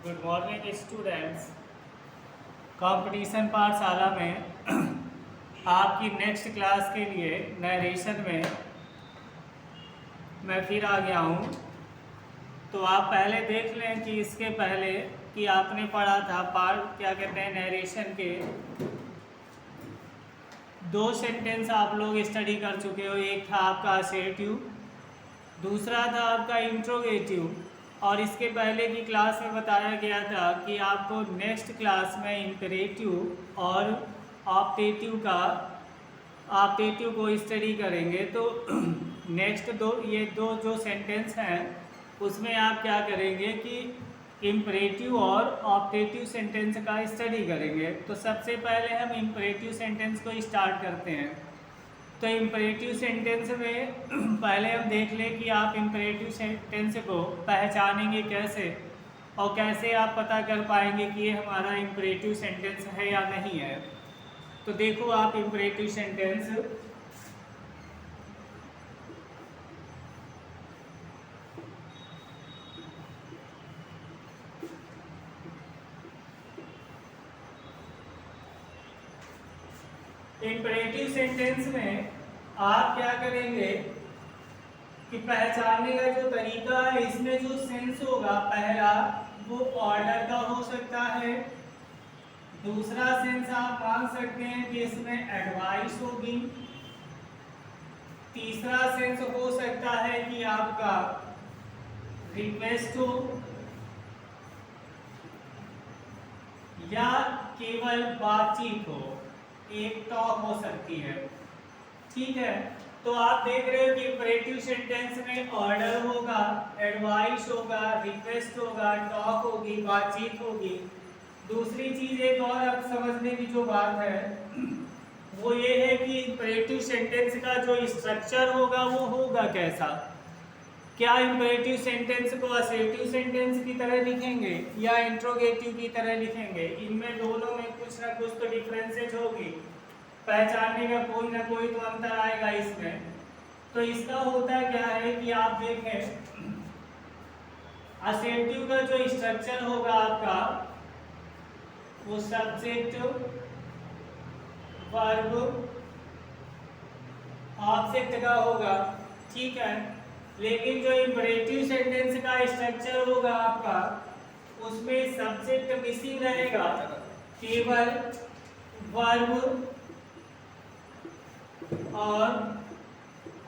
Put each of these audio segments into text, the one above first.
Good morning students. Competition पाठशाला में आपकी नेक्स्ट क्लास के लिए नरेशन में मैं फिर आ गया हूँ। तो आप पहले देख लें कि इसके पहले कि आपने पढ़ा था पार्ट क्या कहते हैं नरेशन के 2 सेंटेंस आप लोग स्टडी कर चुके हो। एक था आपका असर्टिव, दूसरा था आपका इंट्रोगेटिव। और इसके पहले की क्लास में बताया गया था कि आपको नेक्स्ट क्लास में इंपेरेटिव और ऑप्टेटिव को स्टडी करेंगे। तो नेक्स्ट ये दो जो सेंटेंस हैं उसमें आप क्या करेंगे कि इंपेरेटिव और ऑप्टेटिव सेंटेंस का स्टडी करेंगे। तो सबसे पहले हम इंपेरेटिव सेंटेंस को स्टार्ट करते हैं। तो इम्परेटिव सेंटेंस में पहले हम देख लें कि आप इम्परेटिव सेंटेंस को पहचानेंगे कैसे और कैसे आप पता कर पाएंगे कि ये हमारा इम्परेटिव सेंटेंस है या नहीं है। तो देखो आप इम्परेटिव सेंटेंस इम्परेटिव सेंटेंस में आप क्या करेंगे कि पहचानने का जो तरीका है इसमें जो सेंस होगा पहला वो ऑर्डर का हो सकता है। दूसरा सेंस आप मान सकते हैं कि इसमें एडवाइस होगी। तीसरा सेंस हो सकता है कि आपका रिक्वेस्ट हो या केवल बातचीत हो, एक टॉक हो सकती है। ठीक है, तो आप देख रहे हो कि इम्परेटिव सेंटेंस में ऑर्डर होगा, एडवाइस होगा, रिक्वेस्ट होगा, टॉक होगी, बातचीत होगी। दूसरी चीज एक और अब समझने की जो बात है वो ये है कि इम्परेटिव सेंटेंस का जो स्ट्रक्चर होगा वो होगा कैसा। क्या इम्परेटिव सेंटेंस को असर्टिव सेंटेंस की तरह लिखेंगे या इंट्रोगेटिव की तरह लिखेंगे? इनमें दोनों में कुछ ना कुछ तो डिफरेंसेज होगी, पहचानने का कोई ना कोई तो अंतर आएगा इसमें। तो इसका होता क्या है कि आप देखें असर्टिव का जो स्ट्रक्चर होगा आपका वो सब्जेक्ट, वर्ब, ऑब्जेक्ट का होगा। ठीक है, लेकिन जो इम्परेटिव सेंटेंस का स्ट्रक्चर होगा आपका उसमें सब्जेक्ट मिसिंग रहेगा, केवल वर्ब और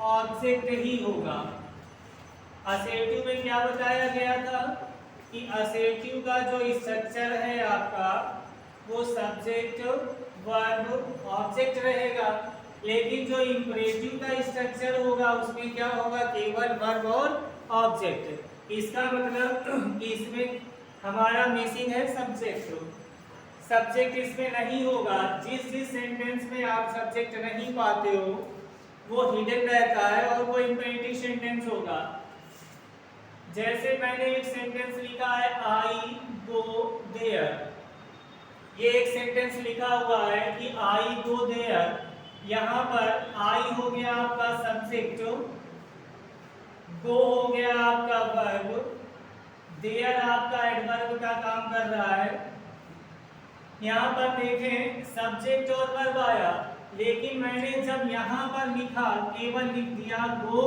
ऑब्जेक्ट ही होगा। असर्टिव में क्या बताया गया था कि असर्टिव का जो स्ट्रक्चर है आपका वो सब्जेक्ट, वर्ब, ऑब्जेक्ट रहेगा। लेकिन जो इम्परेटिव का स्ट्रक्चर होगा उसमें क्या होगा, केवल वर्ब और ऑब्जेक्ट। इसका मतलब कि इसमें हमारा मिसिंग है सब्जेक्ट इसमें नहीं होगा। जिस सेंटेंस में आप सब्जेक्ट नहीं पाते हो वो हिडन रहता है और वो इम्परेटिव सेंटेंस होगा। जैसे मैंने एक सेंटेंस लिखा है आई गो देयर, ये एक सेंटेंस लिखा हुआ है कि आई गो देयर। यहाँ पर आई हो गया आपका सब्जेक्ट, गो हो गया आपका वर्ब, देयर आपका एडवर्ब का काम कर रहा है। यहाँ पर देखें सब्जेक्ट और वर्ब आया, लेकिन मैंने जब यहाँ पर लिखा केवल लिख दिया गो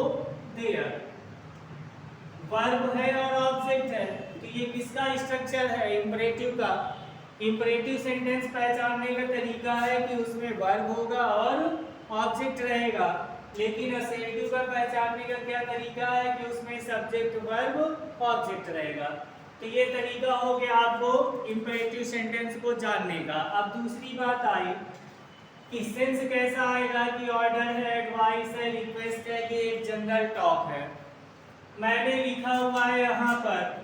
देयर, वर्ब है और ऑब्जेक्ट है। तो ये किसका स्ट्रक्चर है, इम्परेटिव का। इम्परेटिव सेंटेंस पहचानने का तरीका है कि उसमें वर्ब होगा और ऑब्जेक्ट रहेगा। लेकिन असर्टिव का पहचानने का क्या तरीका है कि उसमें सब्जेक्ट, वर्ब, ऑब्जेक्ट रहेगा। तो ये तरीका हो गया आपको इम्परेटिव सेंटेंस को जानने का। अब दूसरी बात आई कि सेंस कैसा आएगा कि ऑर्डर है, एडवाइस है, रिक्वेस्ट है, ये एक जनरल टॉक है। मैंने लिखा हुआ है यहाँ पर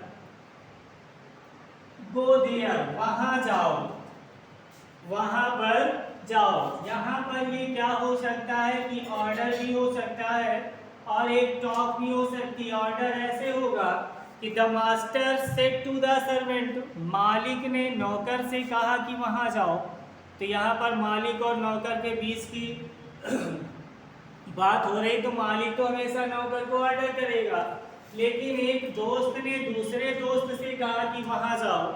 गो देयर, वहां जाओ, वहां पर जाओ। यहाँ पर ये क्या हो सकता है कि ऑर्डर भी हो सकता है और एक टॉक भी हो सकती है। ऑर्डर ऐसे होगा कि the master said to the servant, मालिक ने नौकर से कहा कि वहां जाओ। तो यहाँ पर मालिक और नौकर के बीच की बात हो रही, तो मालिक तो हमेशा नौकर को ऑर्डर करेगा। लेकिन एक दोस्त ने दूसरे दोस्त से कहा कि वहां जाओ,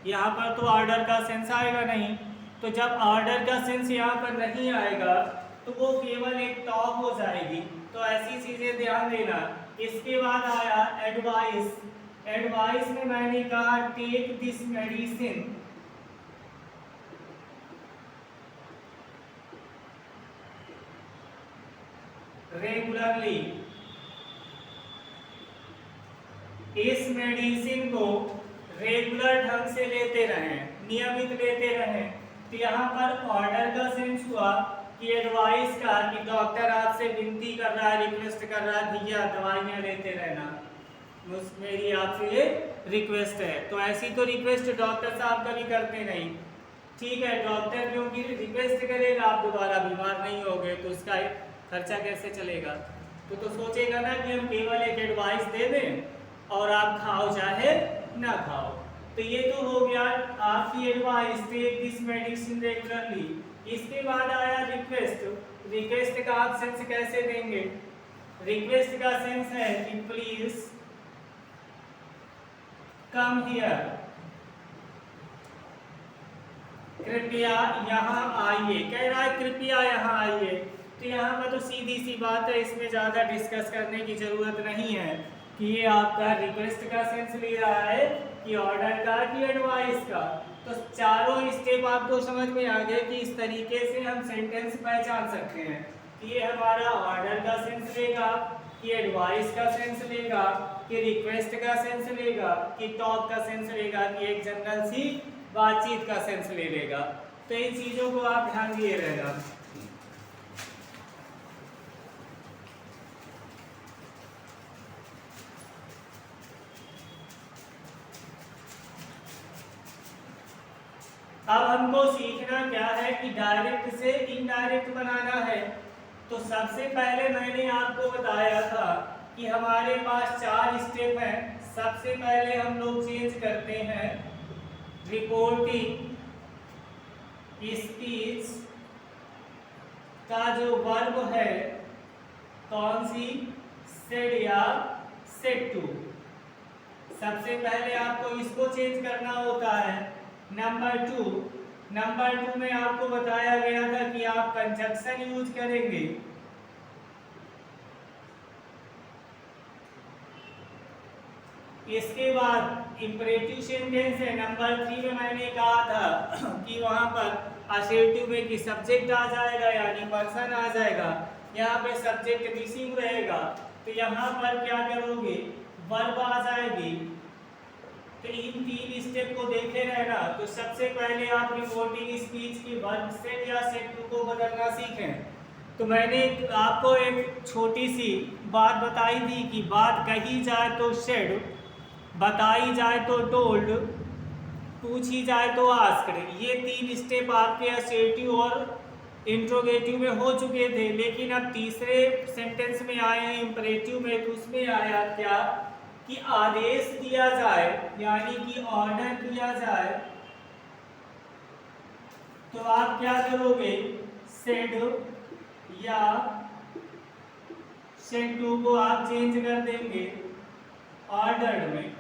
यहाँ पर तो ऑर्डर का सेंस आएगा नहीं। तो जब ऑर्डर का सेंस यहाँ पर नहीं आएगा तो वो केवल एक टॉक हो जाएगी। तो ऐसी चीजें ध्यान देना। इसके बाद आया एडवाइस। एडवाइस में मैंने कहा टेक दिस मेडिसिन रेगुलरली। इस मेडिसिन को रेगुलर ढंग से लेते रहें, नियमित लेते रहें। तो यहाँ पर ऑर्डर का सेंस हुआ कि एडवाइस का, कि डॉक्टर आपसे विनती कर रहा है, रिक्वेस्ट कर रहा है, भैया दवाइयाँ लेते रहना, मेरी आपसे ये रिक्वेस्ट है। तो ऐसी तो रिक्वेस्ट डॉक्टर साहब कभी करते नहीं। ठीक है, डॉक्टर क्योंकि रिक्वेस्ट करेगा, आप दोबारा बीमार नहीं होगे तो उसका खर्चा कैसे चलेगा। तो सोचेगा ना कि हम केवल एक एडवाइस दे दें और आप खाओ चाहे ना खाओ। तो ये तो हो गया आपकी advice, take this medicine regularly. इसके बाद आया रिक्वेस्ट। रिक्वेस्ट का आप सेंस कैसे देंगे? रिक्वेस्ट का सेंस है कि प्लीज कम हियर, कृपया यहाँ आइए। कह रहा है कृपया यहाँ आइए। तो यहाँ पर तो सीधी सी बात है, इसमें ज़्यादा डिस्कस करने की ज़रूरत नहीं है कि ये आपका रिक्वेस्ट का सेंस ले रहा है कि ऑर्डर का कि एडवाइस का। तो चारों स्टेप आपको समझ में आ गए कि इस तरीके से हम सेंटेंस पहचान सकते हैं कि ये हमारा ऑर्डर का सेंस लेगा, कि एडवाइस का सेंस लेगा, कि रिक्वेस्ट का सेंस लेगा, कि टॉक का सेंस लेगा, कि एक जनरल सी बातचीत का सेंस ले लेगा। तो इन चीज़ों को आप ध्यान दिए रहेगा। अब हमको सीखना क्या है कि डायरेक्ट से इनडायरेक्ट बनाना है। तो सबसे पहले मैंने आपको बताया था कि हमारे पास 4 स्टेप हैं। सबसे पहले हम लोग चेंज करते हैं रिपोर्टिंग स्पीच का जो वर्ब है, कौन सी, सेड या सेड टू। सबसे पहले आपको इसको चेंज करना होता है। नंबर 2 में आपको बताया गया था कि आप कंजक्शन यूज करेंगे। इसके बाद इंपरेटिव सेंटेंस है। नंबर 3 में मैंने कहा था कि वहां पर असर्टिव में कि सब्जेक्ट आ जाएगा यानी पर्सन आ जाएगा, यहाँ पे सब्जेक्ट मिसिंग रहेगा। तो यहाँ पर क्या करोगे, वर्ब आ जाएगी। तो इन 3 स्टेप को देखे रहना। तो सबसे पहले आप रिपोर्टिंग स्पीच की वर्ब सेड या सेड टू को बदलना सीखें। तो मैंने आपको एक छोटी सी बात बताई थी कि बात कही जाए तो सेड, बताई जाए तो टोल्ड, पूछी जाए तो आस्क्ड। ये 3 स्टेप आपके असर्टिव और इंट्रोगेटिव में हो चुके थे, लेकिन अब तीसरे सेंटेंस में आए हैं इंपरेटिव में। तो उसमें आया क्या कि आदेश दिया जाए यानी कि ऑर्डर दिया जाए। तो आप क्या करोगे, सेड या सेड टू को आप चेंज कर देंगे ऑर्डर्ड में।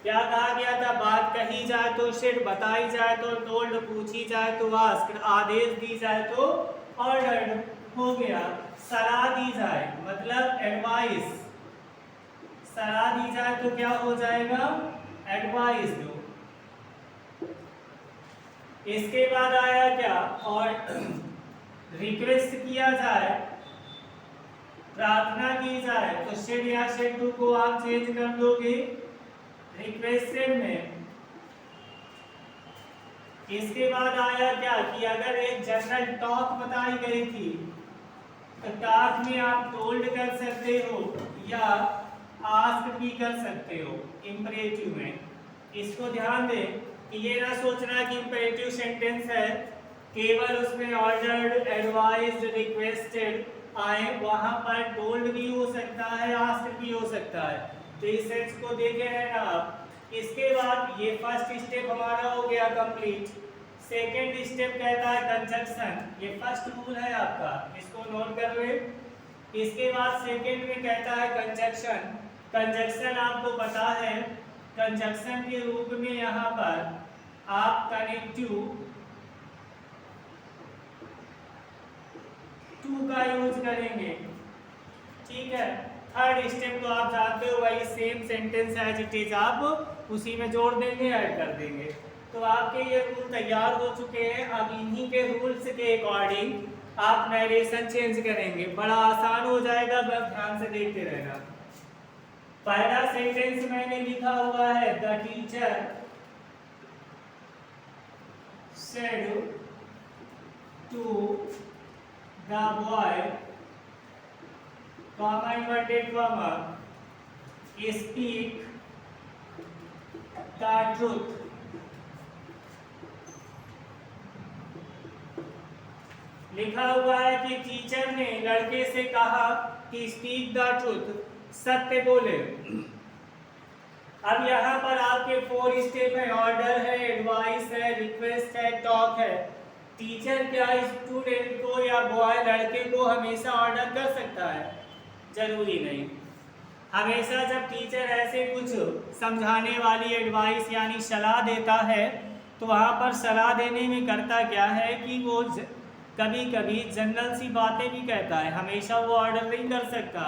क्या कहा गया था, बात कही जाए तो सेड, बताई जाए तो टोल्ड, पूछी जाए तो आस्क्ड, आदेश दी जाए तो ऑर्डर्ड हो गया। सलाह दी जाए मतलब एडवाइस, सलाह दी जाए तो क्या हो जाएगा, एडवाइस दो। इसके बाद आया क्या, और रिक्वेस्ट किया जाए, प्रार्थना की जाए तो सेड या सेड टू को आप चेंज कर दोगे रिक्वेस्टेड में। इसके बाद आया क्या कि अगर एक जनरल टॉक बताई गई थी तो टॉक में आप टोल्ड कर सकते हो या आस्क भी कर सकते हो इंपरेटिव में। इसको ध्यान दें कि ये ना सोचना कि इंपरेटिव सेंटेंस है केवल उसमें ऑर्डर्ड, एडवाइज्ड, रिक्वेस्टेड आए, वहां पर टोल्ड भी हो सकता है, आस्क भी हो सकता है। तो इस सेंस को देखे हैं ना आप। इसके बाद ये फर्स्ट स्टेप हमारा हो गया कंप्लीट। सेकेंड स्टेप कहता है कंजक्शन। ये फर्स्ट रूल है आपका, इसको नोट कर ले। इसके बाद सेकंड में कहता है कंजक्शन। कंजक्शन आपको पता है, कंजक्शन के रूप में यहाँ पर आप कनेक्टिव टू का यूज करेंगे। ठीक है, थर्ड स्टेप तो आप जानते हो, वही same sentence as it is आप उसी में जोड़ देंगे, ऐड कर देंगे। तो आपके ये रूल तैयार हो चुके हैं। अब इन्हीं के रूल्स के अकॉर्डिंग आप नरेशन चेंज करेंगे, बड़ा आसान हो जाएगा, बस ध्यान से देखते रहना। पहला सेंटेंस मैंने लिखा हुआ है, the teacher said to the boy, comma inverted comma, speak the truth. लिखा हुआ है कि टीचर ने लड़के से कहा कि स्पीक द ट्रूथ, सत्य बोले। अब यहाँ पर आपके 4 स्टेप है, ऑर्डर है, एडवाइस है, रिक्वेस्ट है, टॉक है। टीचर क्या स्टूडेंट को या बॉय लड़के को हमेशा ऑर्डर कर सकता है? जरूरी नहीं। हमेशा जब टीचर ऐसे कुछ समझाने वाली एडवाइस यानी सलाह देता है, तो वहाँ पर सलाह देने में करता क्या है कि वो कभी कभी जनरल सी बातें भी कहता है, हमेशा वो ऑर्डर नहीं कर सकता।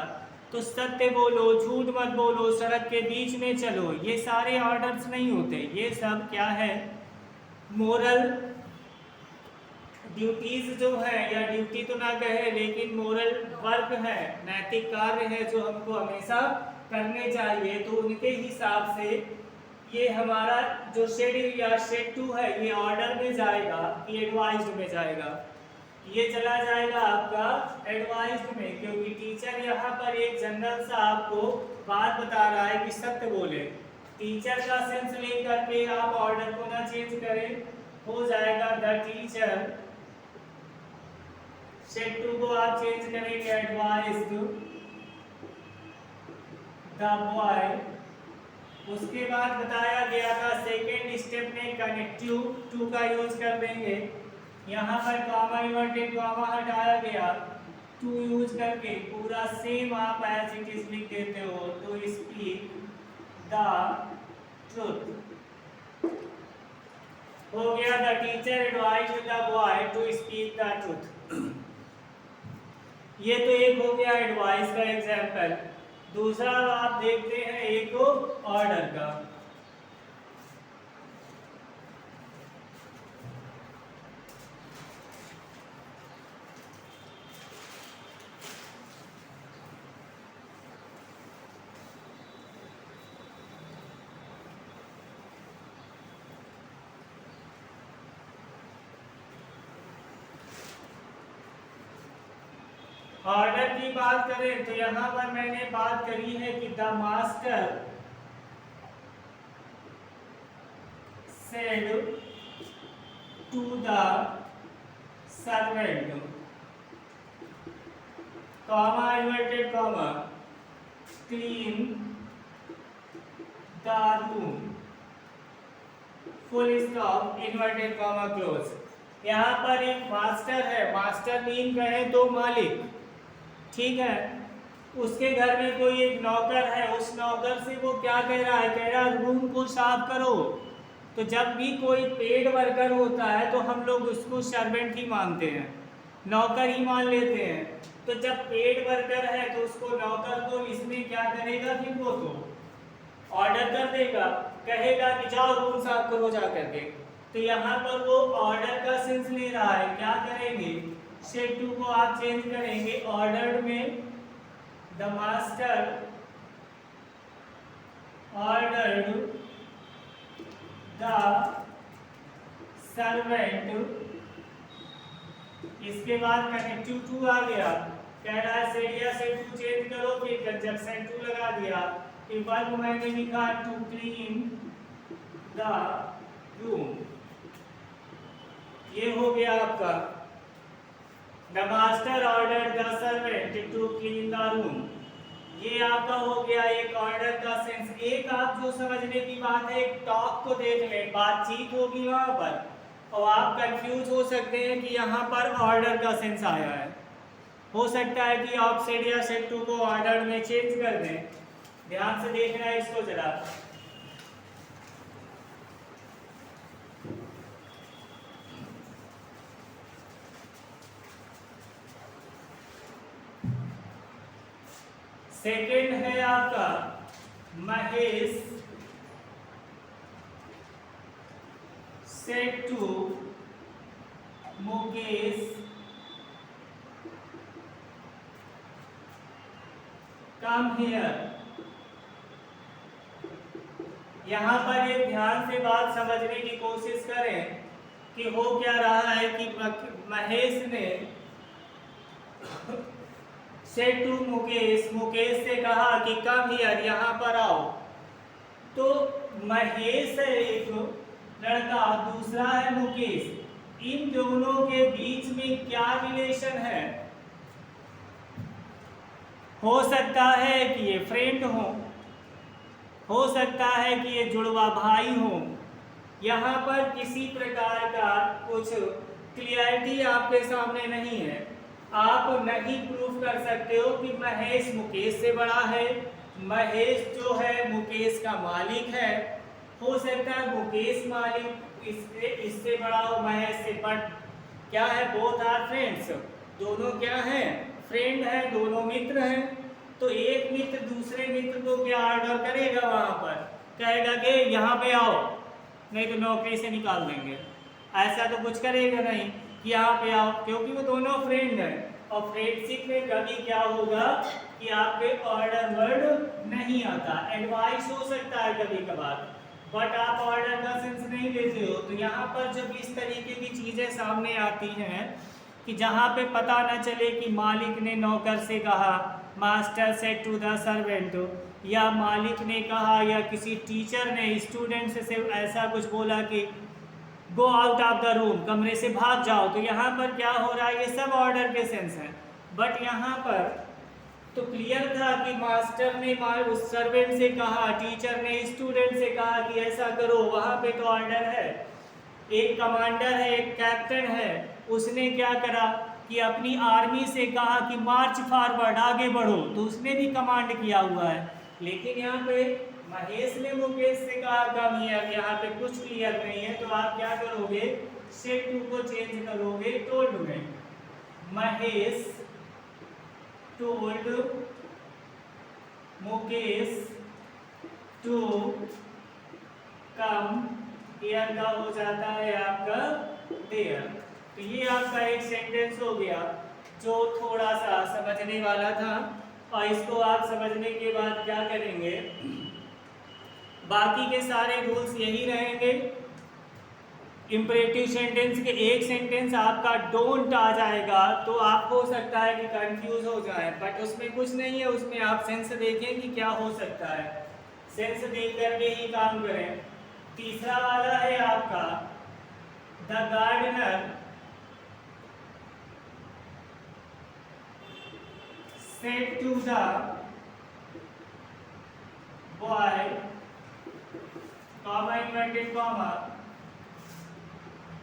तो सत्य बोलो, झूठ मत बोलो, सड़क के बीच में चलो, ये सारे ऑर्डर्स नहीं होते। ये सब क्या है, मोरल ड्यूटीज जो है, या ड्यूटी तो ना कहे लेकिन मोरल वर्क है, नैतिक कार्य है जो हमको हमेशा करने चाहिए। तो उनके हिसाब से ये हमारा जो शेड्यूल या शेड 2 है, ये ऑर्डर में जाएगा कि एडवाइज्ड में जाएगा। ये चला जाएगा आपका एडवाइज्ड में, क्योंकि टीचर यहाँ पर एक जनरल सा आपको बात बता रहा है कि सत्य बोले। टीचर का सेंस लेकर के आप ऑर्डर को ना चेंज करें, हो जाएगा द टीचर। शेड 2 को आप चेंज करेंगे एडवाइज्ड द बॉय। उसके बाद बताया गया था सेकेंड स्टेप में कनेक्टिव टू का यूज कर देंगे। यहाँ पर कॉमा इन्वर्टेड कॉमा हटाया गया, टू यूज करके पूरा सेम आप एज इट इज लिख देते हो, टू स्पीक द ट्रूथ। हो गया the teacher advised the boy to speak the truth. ये तो एक हो गया एडवाइस का एग्जाम्पल। दूसरा आप देखते हैं एक ऑर्डर का। ऑर्डर की बात करें तो यहां पर मैंने बात करी है कि the master said to the servant, comma inverted comma, clean the room, full stop, inverted comma close. यहाँ पर एक मास्टर है, मास्टर मीन कहें तो मालिक, ठीक है। उसके घर में कोई एक नौकर है, उस नौकर से वो क्या कह रहा है, कह रहा है रूम को साफ करो। तो जब भी कोई पेड वर्कर होता है तो हम लोग उसको सर्वेंट ही मानते हैं, नौकर ही मान लेते हैं। तो जब पेड वर्कर है तो उसको नौकर को इसमें क्या करेगा, फिर वो तो ऑर्डर कर देगा, कहेगा कि जाओ रूम साफ करो जा करके। तो यहाँ पर वो ऑर्डर का सेंस ले रहा है। क्या करेंगे, शेड 2 को आप चेंज करेंगे, ऑर्डर में the master ordered the servant. इसके बाद कनेक्टिव टू आ गया, कह रहा है सेडिया से टू चेंज करो, फिर कंजक्शन टू लगा दिया। फिर वर्ब मैंने लिखा टू क्लीन द रूम। ये हो गया आपका the master order the servant to clean the room. ये आपका हो गया एक ऑर्डर का सेंस। एक आप जो समझने की बात है, एक टॉक को देख लें, बातचीत होगी वहां पर, और आप कंफ्यूज हो सकते हैं कि यहाँ पर ऑर्डर का सेंस आया है। हो सकता है कि आप सेट या सेट 2 को ऑर्डर में चेंज कर दें। ध्यान से देखना है इसको जरा। सेकंड है आपका Mahesh set 2 Mukesh come here. यहां पर एक ध्यान से बात समझने की कोशिश करें कि हो क्या रहा है कि महेश ने सेट टू मुकेश से कहा कि कम हियर, यहां पर आओ। तो महेश है एक लड़का, दूसरा है मुकेश, इन दोनों के बीच में क्या रिलेशन है? हो सकता है कि ये फ्रेंड हो सकता है कि ये जुड़वा भाई हो। यहाँ पर किसी प्रकार का कुछ क्लियरिटी आपके सामने नहीं है। आप नहीं प्रूफ कर सकते हो कि महेश मुकेश से बड़ा है, महेश जो है मुकेश का मालिक है। हो सकता है मुकेश मालिक इससे बड़ा हो महेश से, बट क्या है, बोथ आर फ्रेंड्स, दोनों क्या हैं, फ्रेंड है, दोनों मित्र हैं। तो एक मित्र दूसरे मित्र को क्या ऑर्डर करेगा, वहां पर कहेगा कि यहाँ पे आओ नहीं तो नौकरी से निकाल देंगे, ऐसा तो कुछ करेगा नहीं कि यहाँ पे आओ, क्योंकि वो दोनों फ्रेंड हैं। और फ्रेंडशिप में कभी क्या होगा कि आपके ऑर्डर वर्ड नहीं आता, एडवाइस हो सकता है कभी कभार, बट आप ऑर्डर का सेंस नहीं लेते हो। तो यहाँ पर जब इस तरीके की चीज़ें सामने आती हैं कि जहाँ पे पता न चले कि मालिक ने नौकर से कहा, master said to the servant, या मालिक ने कहा या किसी टीचर ने स्टूडेंट से ऐसा कुछ बोला कि go out of the room, कमरे से भाग जाओ, तो यहाँ पर क्या हो रहा है, ये सब ऑर्डर के सेंस हैं। बट यहाँ पर तो क्लियर था कि मास्टर ने उस सर्वेंट से कहा, टीचर ने स्टूडेंट से कहा कि ऐसा करो, वहाँ पे तो ऑर्डर है। एक कमांडर है, एक कैप्टन है, उसने क्या करा कि अपनी आर्मी से कहा कि मार्च फॉरवर्ड, आगे बढ़ो, तो उसने भी कमांड किया हुआ है। लेकिन यहाँ पे महेश ने मुकेश से कहा कम हियर, यहाँ पे कुछ क्लियर नहीं है। तो आप क्या करोगे, सेट टू को चेंज करोगे टोल्ड में, Mahesh told Mukesh to come here का हो जाता है आपका देयर। तो ये आपका एक सेंटेंस हो गया जो थोड़ा सा समझने वाला था। और इसको आप समझने के बाद क्या करेंगे, बाकी के सारे रूल्स यही रहेंगे। इंपरेटिव सेंटेंस के एक सेंटेंस आपका डोंट आ जाएगा तो आप हो सकता है कि कंफ्यूज हो जाए, बट उसमें कुछ नहीं है, उसमें आप सेंस देखें कि क्या हो सकता है, सेंस देख करके ही काम करें। तीसरा वाला है आपका the gardener said to the boy, comma inverted comma,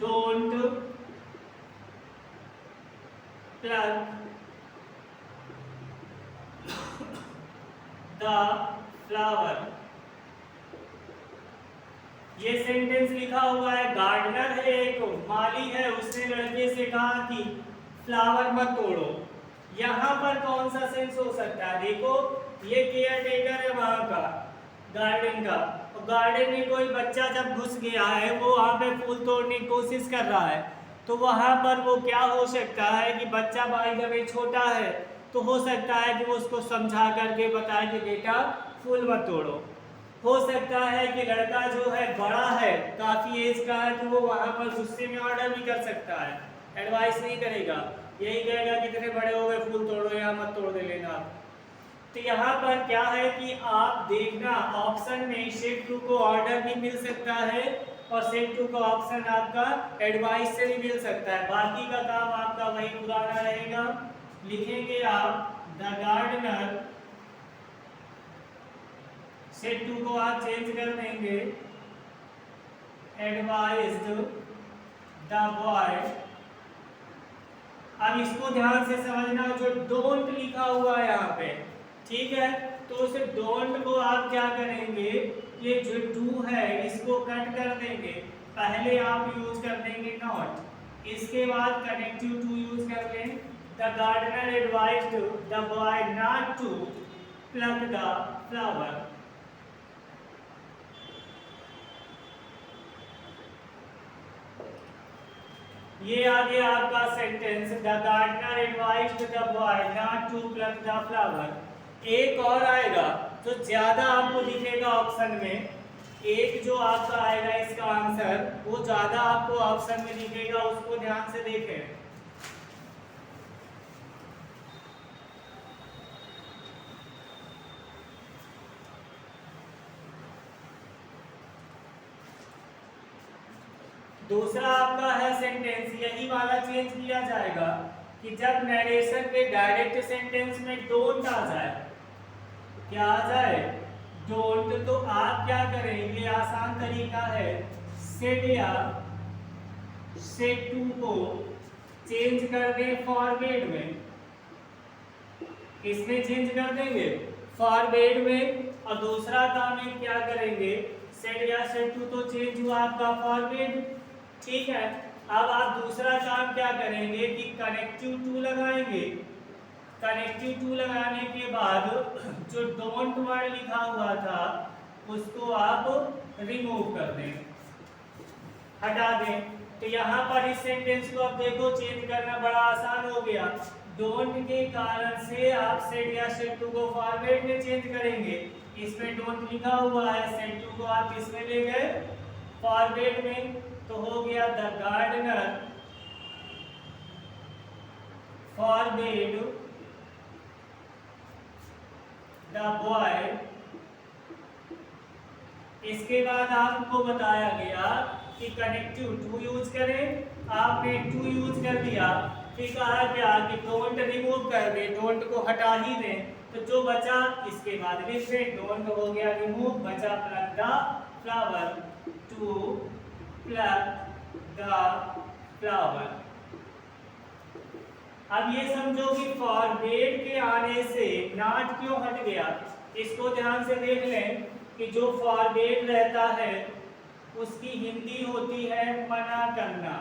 don't pluck the flower। ये सेंटेंस लिखा हुआ है, गार्डनर है एक माली है, उसने लड़के से कहा कि फ्लावर मत तोड़ो। यहाँ पर कौन सा सेंस हो सकता है, देखो ये केयर टेकर है वहां का, गार्डन का, और गार्डन में कोई बच्चा जब घुस गया है, वो वहां पे फूल तोड़ने की कोशिश कर रहा है, तो वहां पर वो क्या हो सकता है कि बच्चा बाय द वे छोटा है, तो हो सकता है कि वो उसको समझा करके बताए कि बेटा फूल मत तोड़ो। हो सकता है कि लड़का जो है बड़ा है, काफी एज का है, तो वो वहां पर गुस्से में ऑर्डर भी कर सकता है, एडवाइस नहीं करेगा, यही कहेगा कितने बड़े हो गए, फूल तोड़ो या मत तोड़ दे लेना। तो यहाँ पर क्या है कि आप देखना, ऑप्शन में सेट टू को ऑर्डर भी मिल सकता है और सेट टू का ऑप्शन आपका एडवाइस से भी मिल सकता है। बाकी का काम आपका वही पुराना रहेगा, लिखेंगे आप द गार्डनर, सेट टू को आप चेंज कर देंगे एडवाइज्ड द बॉय अब इसको ध्यान से समझना, जो डोंट लिखा हुआ है यहाँ पे, ठीक है, तो उस डोंट को आप क्या करेंगे, ये जो डू है इसको कट कर देंगे, पहले आप यूज कर देंगे नॉट, इसके बाद कनेक्टिव टू यूज कर लें। The gardener advised the boy not to pluck the flower. ये आ गया आपका sentence, the gardener advised the boy not to pluck the flower. एक और आएगा तो ज्यादा आपको दिखेगा ऑप्शन में, एक जो आपका आएगा इसका आंसर वो ज्यादा आपको ऑप्शन में दिखेगा, उसको ध्यान से देखें। दूसरा आपका है सेंटेंस, यही वाला चेंज किया जाएगा कि जब नरेशन के डायरेक्ट सेंटेंस में डोंट आ जाए, क्या आ जाए, डोंट, तो आप क्या करें, ये आसान तरीका है, सेड या सेड टू को चेंज कर दें फॉरवर्ड में, इसमें चेंज कर देंगे फॉरवर्ड में, और दूसरा काम है क्या करेंगे, सेड या सेड टू तो चेंज हुआ आपका फॉरवर्ड, ठीक है। अब आप दूसरा काम क्या करेंगे कि कनेक्टिव टू लगाएंगे, कनेक्टिव टू लगाने के बाद जो डोंट वर्ड लिखा हुआ था उसको आप रिमूव कर दें, हटा दें। तो यहाँ पर इस सेंटेंस को आप देखो चेंज करना बड़ा आसान हो गया, डोंट के कारण से आप सेड या सेड टू को फॉरवर्ड में चेंज करेंगे, इसमें डोंट लिखा हुआ है, सेड टू को आप इसमें ले गए फॉरवर्ड में, तो हो गया the gardener forward the boy. इसके बाद आपको बताया गया कि कनेक्टिव टू यूज करें, आपने टू यूज कर दिया, फिर कहा क्या कि डोंट रिमूव कर दे, डोंट को हटा ही दें, तो जो बचा इसके बाद लिख दें, डोंट हो गया रिमूव, बचा pluck the flower, to pluck the flower. अब ये समझो कि फॉरवर्ड के आने से नॉट क्यों हट गया, इसको ध्यान से देख लें कि जो फॉरवर्ड रहता है उसकी हिंदी होती है मना करना,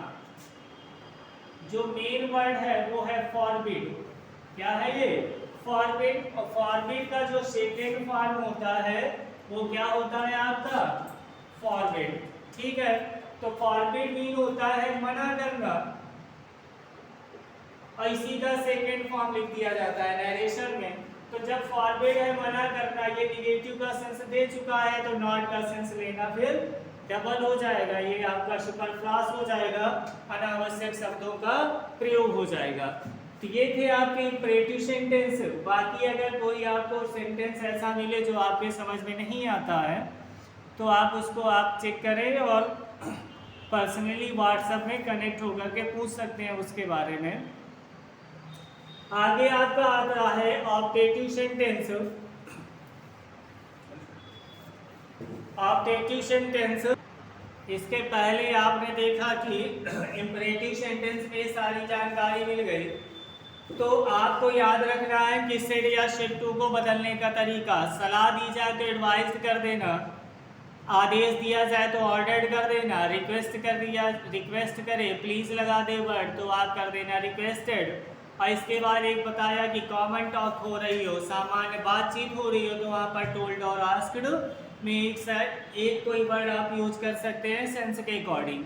जो मेन वर्ड है वो है फॉरबिड, क्या है ये फॉरबिड, और फॉरबिड का जो सेकेंड फॉर्म होता है वो क्या होता है आपका फॉरबिड, ठीक है। तो फॉरबिड मीन होता है मना करना, और इसी का सेकेंड फॉर्म लिख दिया जाता है नरेशन में। तो जब फॉरवर्ड है मना करना, ये निगेटिव का सेंस दे चुका है, तो नॉट का सेंस लेना फिर डबल हो जाएगा, ये आपका सुपरफ्लस हो जाएगा, अनावश्यक शब्दों का प्रयोग हो जाएगा। तो ये थे आपके इंपरेटिव सेंटेंस। बाकी अगर कोई आपको सेंटेंस ऐसा मिले जो आपके समझ में नहीं आता है तो आप उसको आप चेक करें और पर्सनली व्हाट्सएप में कनेक्ट होकर के पूछ सकते हैं उसके बारे में। आगे आपका आता है ऑप्टेटिव सेंटेंस। ऑप्टेटिव सेंटेंस, इसके पहले आपने देखा कि इंपरेटिव सेंटेंस में सारी जानकारी मिल गई, तो आपको याद रखना है कि सेड या शेड टू को बदलने का तरीका, सलाह दी जाए तो एडवाइज कर देना, आदेश दिया जाए तो ऑर्डर्ड कर देना, रिक्वेस्ट करे प्लीज लगा दे वर्ड तो आप कर देना रिक्वेस्टेड। और इसके बाद एक बताया कि कॉमन टॉक हो रही हो, सामान्य बातचीत हो रही हो, तो वहाँ पर टोल्ड और आस्क्ड में एक कोई वर्ड आप यूज कर सकते हैं सेंस के अकॉर्डिंग।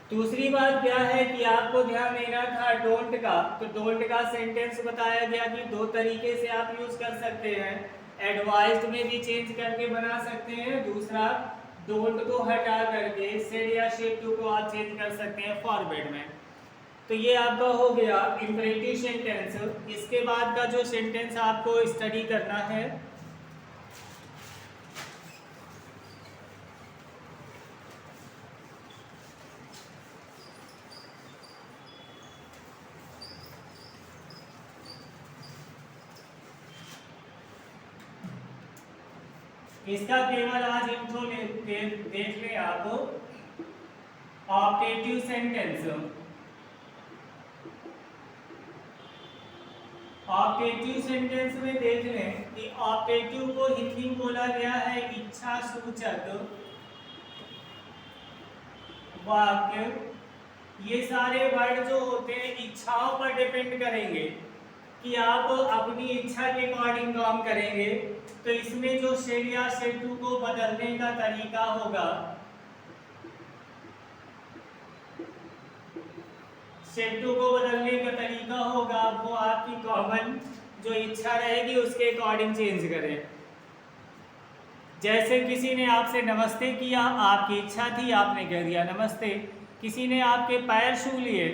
दूसरी बात क्या है कि आपको ध्यान देना था डोंट का, तो डोंट का सेंटेंस बताया गया कि दो तरीके से आप यूज कर सकते हैं, एडवाइज्ड में भी चेंज करके बना सकते हैं, दूसरा डोंट को हटा करके सेड या शेड टू को आप चेंज कर सकते हैं फॉरवर्ड में। तो ये आपका हो गया इंपरेटिव सेंटेंस। इसके बाद का जो सेंटेंस आपको स्टडी करना है इसका केवल आज इंट्रो देख लें आप। ऑप्टेटिव सेंटेंस, ऑप्टेटिव सेंटेंस में देख लें कि ऑप्टेटिव को हिंदी में बोला गया है इच्छा सूचक वाक्य। ये सारे वर्ड जो होते हैं इच्छाओं पर डिपेंड करेंगे कि आप अपनी इच्छा के अकॉर्डिंग काम करेंगे। तो इसमें जो शेड या शेड टू को बदलने का तरीका होगा, शेड टू को बदलने का तरीका होगा वो आपकी कॉमन जो इच्छा रहेगी उसके अकॉर्डिंग चेंज करें। जैसे किसी ने आपसे नमस्ते किया, आपकी इच्छा थी, आपने कह दिया नमस्ते। किसी ने आपके पैर छू लिए,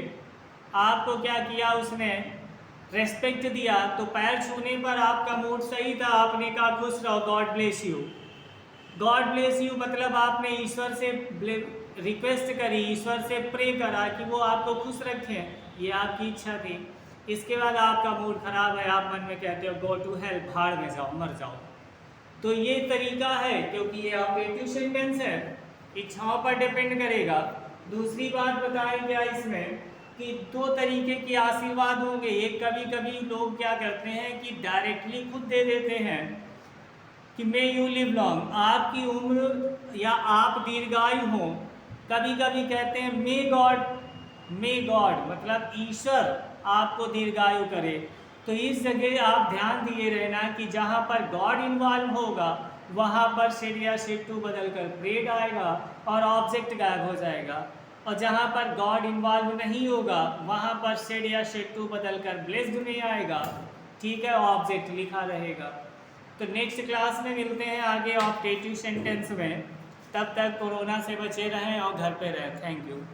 आपको क्या किया, उसने रेस्पेक्ट दिया, तो पैर छूने पर आपका मूड सही था, आपने कहा खुश रहो, God bless you. God bless you मतलब आपने ईश्वर से रिक्वेस्ट करी, ईश्वर से प्रे करा कि वो आपको खुश रखें, ये आपकी इच्छा थी। इसके बाद आपका मूड खराब है, आप मन में कहते हो गो टू हेल, भाड़ में जाओ, मर जाओ। तो ये तरीका है, क्योंकि ये ऑप्टेटिव सेंटेंस है, इच्छाओं पर डिपेंड करेगा। दूसरी बात बताएं क्या इसमें कि दो तरीके के आशीर्वाद होंगे। एक कभी कभी लोग क्या करते हैं कि डायरेक्टली खुद दे देते हैं कि मे यू लिव लॉन्ग, आपकी उम्र या आप दीर्घायु हो। कभी कभी कहते हैं मे गॉड मतलब ईश्वर आपको दीर्घायु करे। तो इस जगह आप ध्यान दिए रहना कि जहाँ पर गॉड इन्वॉल्व होगा वहाँ पर शेड या शेड टू बदल कर प्रेड आएगा और ऑब्जेक्ट गायब हो जाएगा, और जहाँ पर गॉड इन्वॉल्व नहीं होगा वहाँ पर शेड या शेड टू बदल कर ब्लेस्ड में आएगा। ठीक है, ऑब्जेक्ट लिखा रहेगा। तो नेक्स्ट क्लास में मिलते हैं आगे ऑप्टेटिव सेंटेंस में। तब तक कोरोना से बचे रहें और घर पे रहें। Thank you.